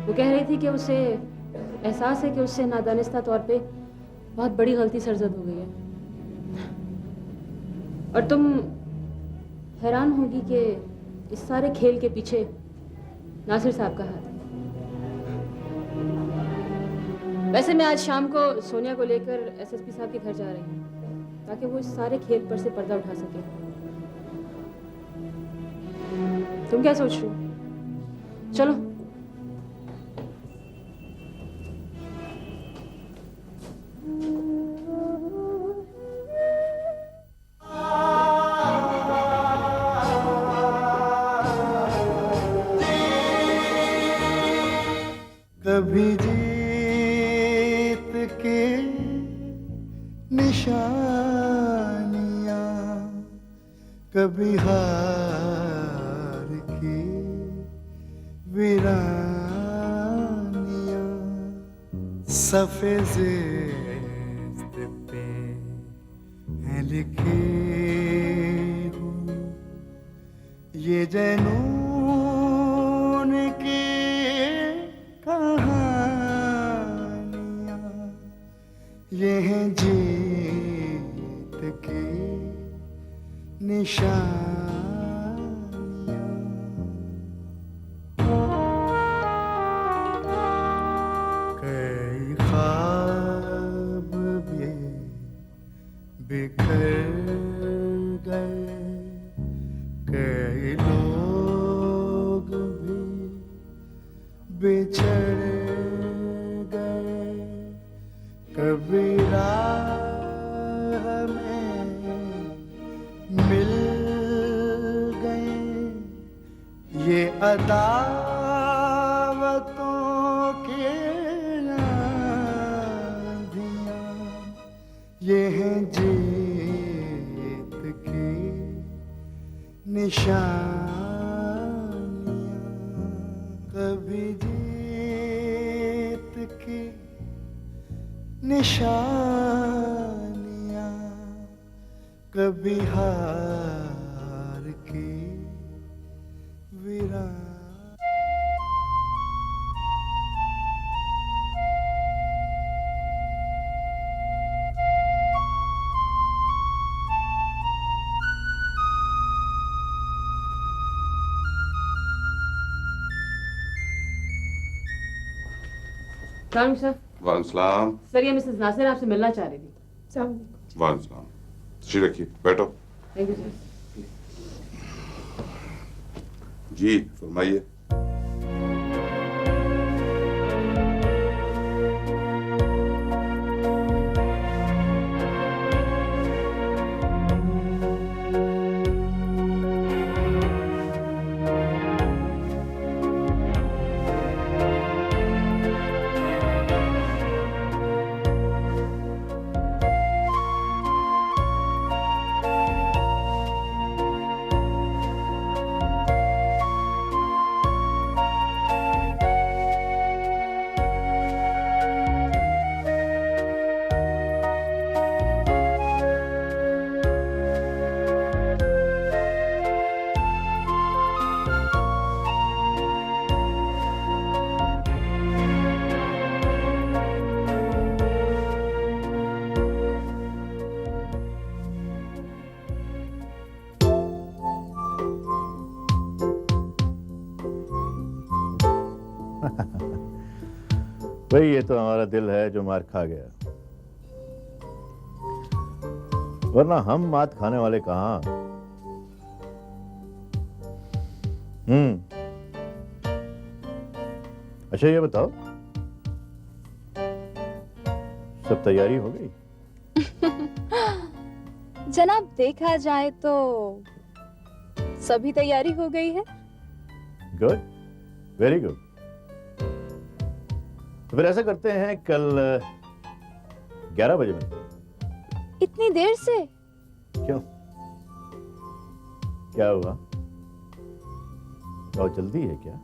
S15: वो कह रही थी कि उसे एहसास है कि उससे नादानिस्ता तौर पे बहुत बड़ी गलती सरजद हो गई है। और तुम हैरान होगी कि इस सारे खेल के पीछे नासिर साहब का हाथ है। वैसे मैं आज शाम को सोनिया को लेकर एसएसपी साहब के घर जा रही हूँ ताकि वो इस सारे खेल पर से पर्दा उठा सके। तुम क्या सोच रही हो? चलो।
S19: कभी जीत के निशानियां, कभी हार की वीरानियां, सफ़े ज़िस्त पे है लिखी हुई ये जनून की कहानियां, ये हैं जीत की निशानियां। कई ख्वाब भी बिखर गए, कई लोग भी बिछड़ गए, कभी राह में मिल गए, ये अदावतों के आंधियां, ये हैं जीत की निशानियां, कभी जीत की निशानियां, कभी हार की वीरान।
S15: सलाम सर।
S6: वालेकुम सलाम।
S15: सर, ये मिसेस नासिर आपसे मिलना चाह रही थी।
S6: वालेकुम सलाम। तशरीफ रखिए, बैठो।
S15: Thank you sir.
S6: जी फरमाइए।
S3: भाई ये तो हमारा दिल है जो मार खा गया, वरना हम मात खाने वाले कहाँ। अच्छा ये बताओ, सब तैयारी हो गई?
S10: जनाब, देखा जाए तो सभी तैयारी हो गई है।
S3: Good, very good. तो फिर ऐसा करते हैं, कल 11 बजे मिलते हैं।
S10: इतनी देर से?
S3: क्यों, क्या हुआ, बहुत जल्दी है क्या?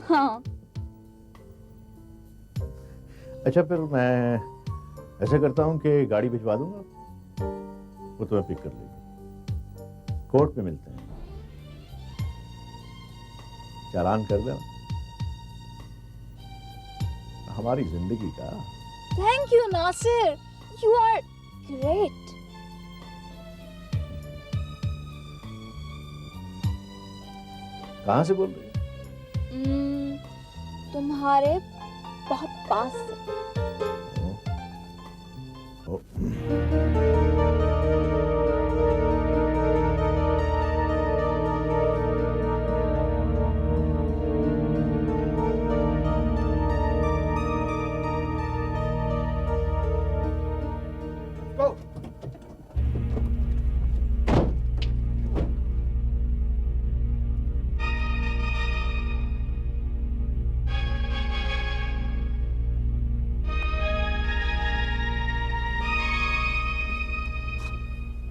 S10: हाँ।
S3: अच्छा फिर मैं ऐसा करता हूं कि गाड़ी भिजवा दूंगा, वो तुम्हें पिक कर लेगी। कोर्ट पे मिलते हैं, चालान कर देना हमारी जिंदगी का।
S10: Thank you Nasir, you are great.
S3: कहां से बोल रही हो?
S10: तुम्हारे बहुत पास से।
S3: ओ।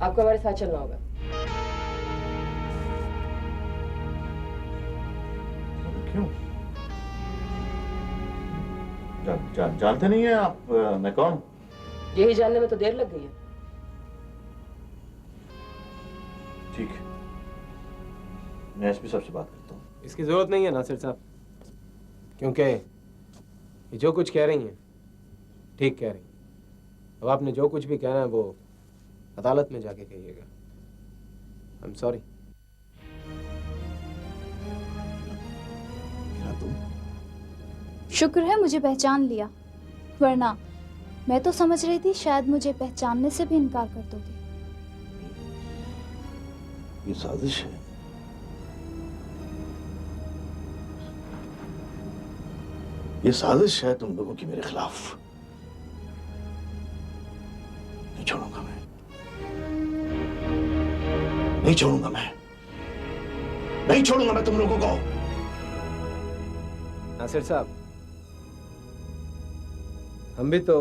S15: आपको हमारे साथ चलना होगा।
S3: क्यों? जानते नहीं है आप मैं कौन?
S15: यही जानने में तो देर लग गई है।
S3: ठीक है, मैं एसपी साहब से बात करता हूँ।
S17: इसकी जरूरत नहीं है नासिर साहब, क्योंकि ये जो कुछ कह रही हैं ठीक कह रही हैं। अब आपने जो कुछ भी कहना है वो अदालत में जाके कहिएगा। I am sorry.
S10: शुक्र है मुझे पहचान लिया, वरना मैं तो समझ रही थी शायद मुझे पहचानने से भी इनकार कर दोगे।
S3: ये साजिश है। ये साजिश है तुम लोगों की मेरे खिलाफ। नहीं छोड़ूंगा मैं, नहीं छोड़ूंगा मैं, नहीं छोड़ूंगा मैं तुम लोगों को।
S17: नासिर साहब, हम भी तो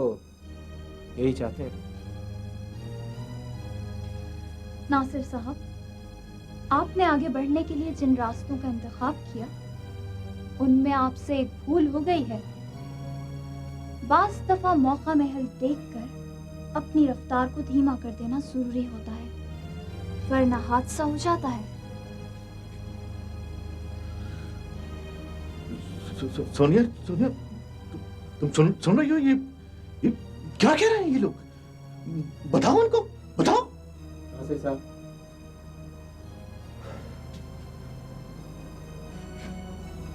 S17: यही चाहते हैं।
S10: नासिर साहब, आपने आगे बढ़ने के लिए जिन रास्तों का इंतखाब किया उनमें आपसे एक भूल हो गई है। बास दफा मौका महल देखकर अपनी रफ्तार को धीमा कर देना जरूरी होता है, वरना हादसा हो जाता है।
S3: सोनिया, सोनिया, तुम सुन रही हो? ये क्या कह रहे हैं ये लोग? बताओ उनको, बताओ।
S12: नासिर साहब,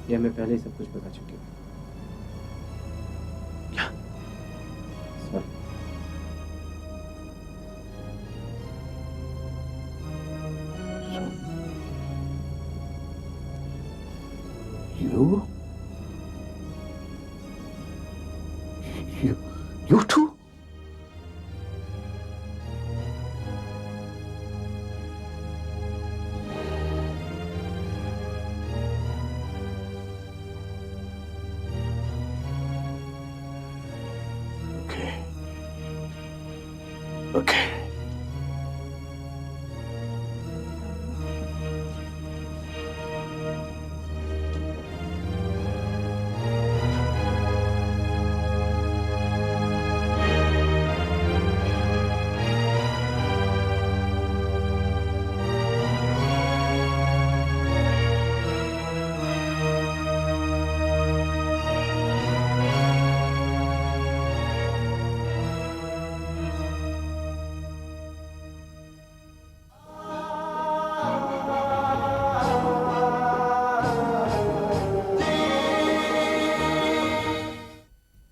S12: ये हमें पहले ही सब कुछ बता चुके हैं।
S3: क्या?
S12: सॉरी।
S3: You too? Okay.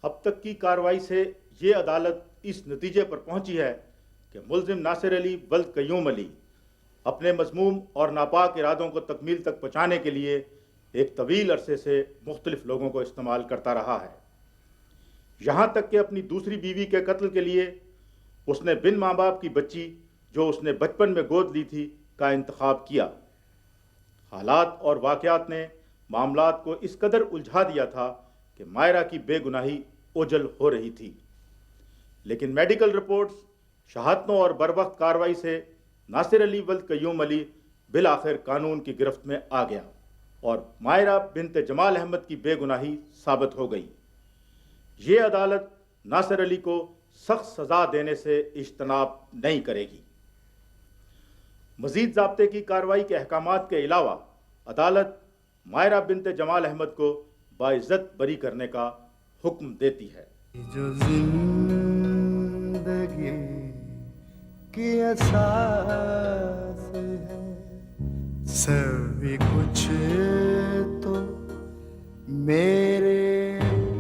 S20: अब तक की कार्रवाई से ये अदालत इस नतीजे पर पहुंची है कि मुल्जिम नासिर अली वल्द कय्यूम अली अपने मज़मूम और नापाक इरादों को तकमील तक पहुँचाने के लिए एक तवील अरसे से मुख्तलिफ लोगों को इस्तेमाल करता रहा है। यहाँ तक कि अपनी दूसरी बीवी के कत्ल के लिए उसने बिन माँ बाप की बच्ची जो उसने बचपन में गोद ली थी का इंतखाब किया। हालात और वाक़यात ने मामलात को इस कदर उलझा दिया था कि मायरा की बेगुनाही ओझल हो रही थी, लेकिन मेडिकल रिपोर्ट्स, शहादतों और बरवक्त कार्रवाई से नासिर अली वल्द कय्यूम अली बिल आखिर कानून की गिरफ्त में आ गया और मायरा बिनते जमाल अहमद की बेगुनाही साबित हो गई। ये अदालत नासिर अली को सख्त सज़ा देने से इज्तनाब नहीं करेगी। मज़ीद ज़ाब्ते की कार्रवाई के अहकामात के अलावा अदालत मायरा बिनते जमाल अहमद को बाइज्जत बरी करने का हुक्म देती है।
S19: जो जिंदगी की एहसास है, सभी कुछ तो मेरे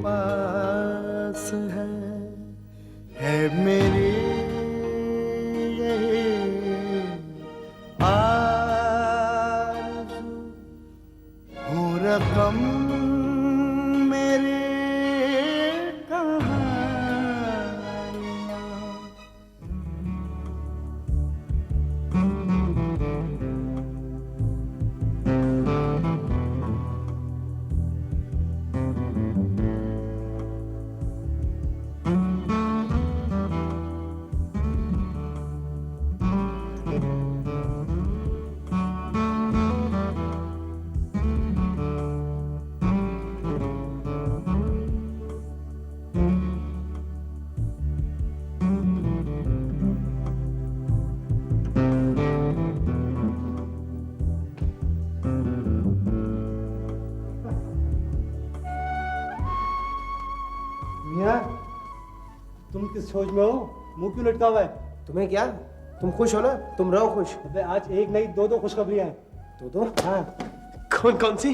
S19: पास है मेरी यही आरज़ू, हूँ रकम मेरी
S11: तुम किस सोच में हो? मुंह क्यों लटका हुआ है?
S17: तुम्हें क्या? तुम खुश हो ना? तुम रहो खुश।
S11: अबे आज एक नहीं दो खुशखबरियां हैं।
S17: दो? हाँ। कौन कौन सी?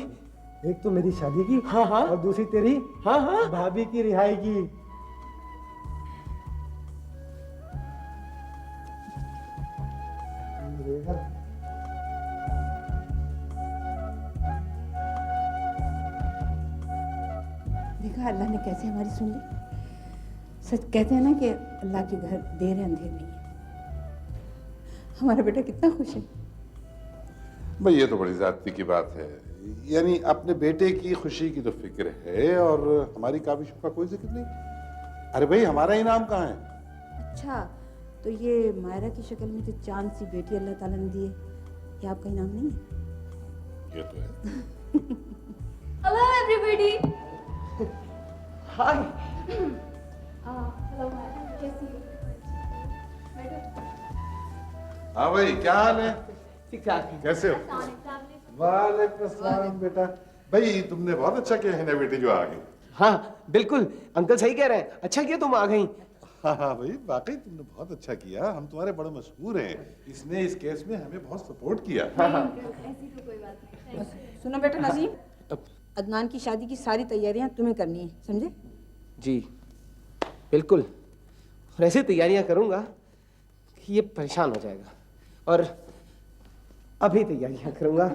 S11: एक तो मेरी शादी की,
S17: हाँ हाँ,
S11: और दूसरी तेरी,
S17: हाँ हाँ,
S11: भाभी की रिहाई की।
S21: देखा अल्लाह ने कैसे हमारी सुन ली। सच कहते हैं ना कि अल्लाह के घर देर है अंधेर नहीं है। हमारा बेटा कितना खुश है।
S6: भाई ये तो बड़ी ज़्यादती की बात है। यानी अपने बेटे की खुशी की तो फिक्र है और हमारी काविशों का कोई जिक्र नहीं। अरे भाई हमारा इनाम कहाँ है?
S21: अच्छा तो ये मायरा की शक्ल में जो चांद सी बेटी अल्लाह ताला ने दी है, ये आपका इनाम नहीं है?
S6: ये तो है।
S10: Hello everybody.
S21: हाय।
S10: हेलो कैसी हो?
S6: हाँ भाई, क्या हाल है?
S21: ठीक ठाक।
S6: कैसे हो? वालेकुम सलाम बेटा। भाई तुमने बहुत अच्छा किया है ना बेटे जो आ गई।
S17: हाँ बिल्कुल, अंकल सही कह रहे हैं, अच्छा किया तुम आ गई।
S6: हाँ हाँ भाई, वाकई तुमने बहुत अच्छा किया। हम तुम्हारे बड़े मशहूर हैं। इसने इस केस में हमें बहुत सपोर्ट किया।
S21: ऐसी तो कोई बात नहीं। सुनो बेटा नसीम, अदनान की शादी की सारी तैयारियां तुम्हें करनी है, समझे?
S17: जी बिल्कुल, और ऐसी तैयारियां करूंगा कि ये परेशान हो जाएगा। और अभी तैयारियां करूंगा,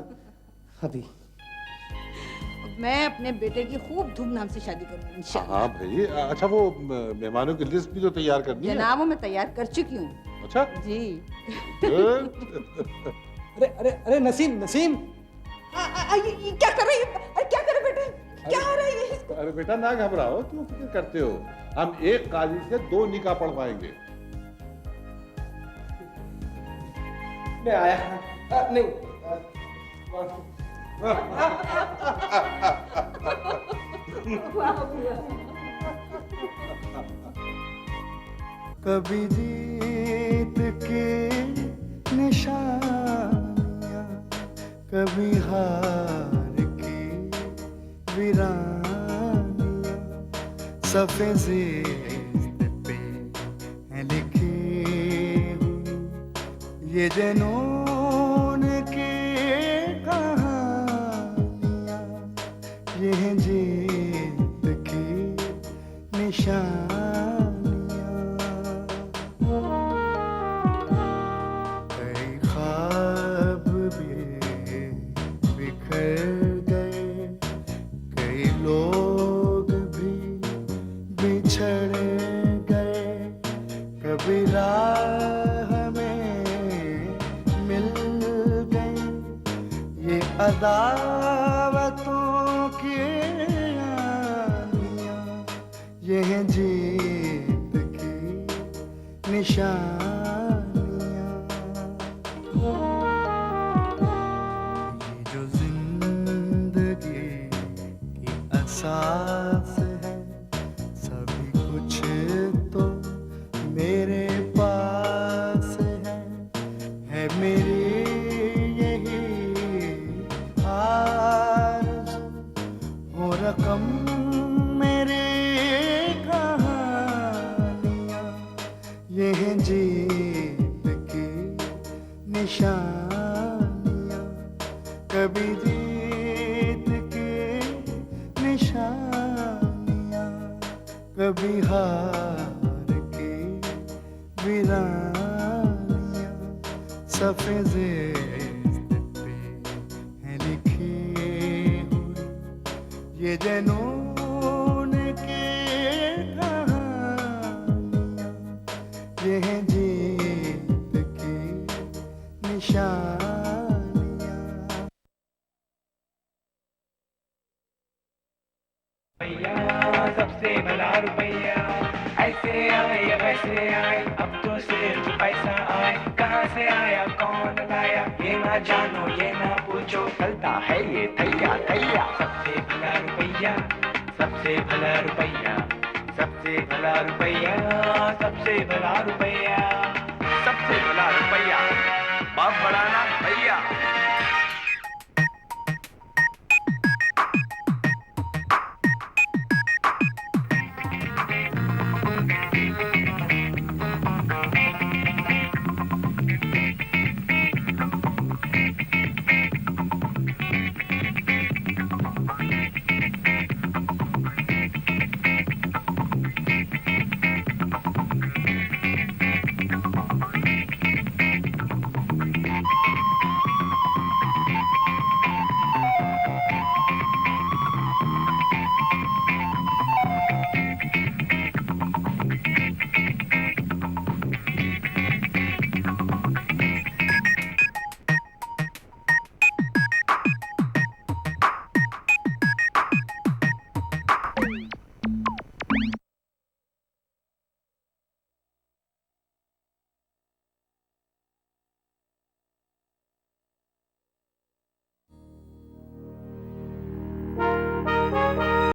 S17: अभी।
S21: मैं अपने बेटे की खूब धूमधाम से शादी करूंगी इंशाल्लाह।
S6: हाँ भाई, अच्छा वो मेहमानों की लिस्ट भी तो तैयार करनी है।
S21: जनाब मैं तैयार कर चुकी हूँ।
S6: अच्छा
S21: जी।
S11: अरे अरे अरे नसीम नसीम,
S21: ये क्या कर रही है? अरे क्या कर रहे बेटे? क्या हो रहा है ये?
S6: अरे बेटा ना घबराओ, क्यों फिक्र करते हो? हम एक काजी से 2 निकाह पढ़वाएंगे।
S17: मैं आया नहीं।
S19: कभी जीत के निशानियां, कभी हार की वीरानियां, सफ़ेद पे है लिखी हुई ये जनून की कहानियां, ये हैं जीत की निशानियां। कई ख्वाब भी बिखर गए, कई लोग भी बिछड़ गए, कभी राह में मिल गई ये अदावतों की आनियां, ये हैं जीत की निशानियां। ये जो जिंदगी की असास है, सभी कुछ तो मेरे पास है मेरी यही आरज़ू, हो रकम मेरे कहानियां, ये हैं जीत की निशानियां, कभी जीत की निशानियां, कभी हार की वीरानियां, सफ़ेद पे है लिखी हुई ये जनून की कहानियां, ये हैं जीत की निशानियां।
S1: सबसे भला रुपया, ऐसे आए या वैसे आए, अब तो सिर्फ पैसा आए, कहाँ से आया कौन लाया, ये ना जानो ये ना पूछो, चलता है ये थैया थैया। सबसे भला रुपया, सबसे भला रुपया, सबसे भला रुपया, सबसे भला रुपया, सबसे भला रुपया, बाप बड़ा ना भैया।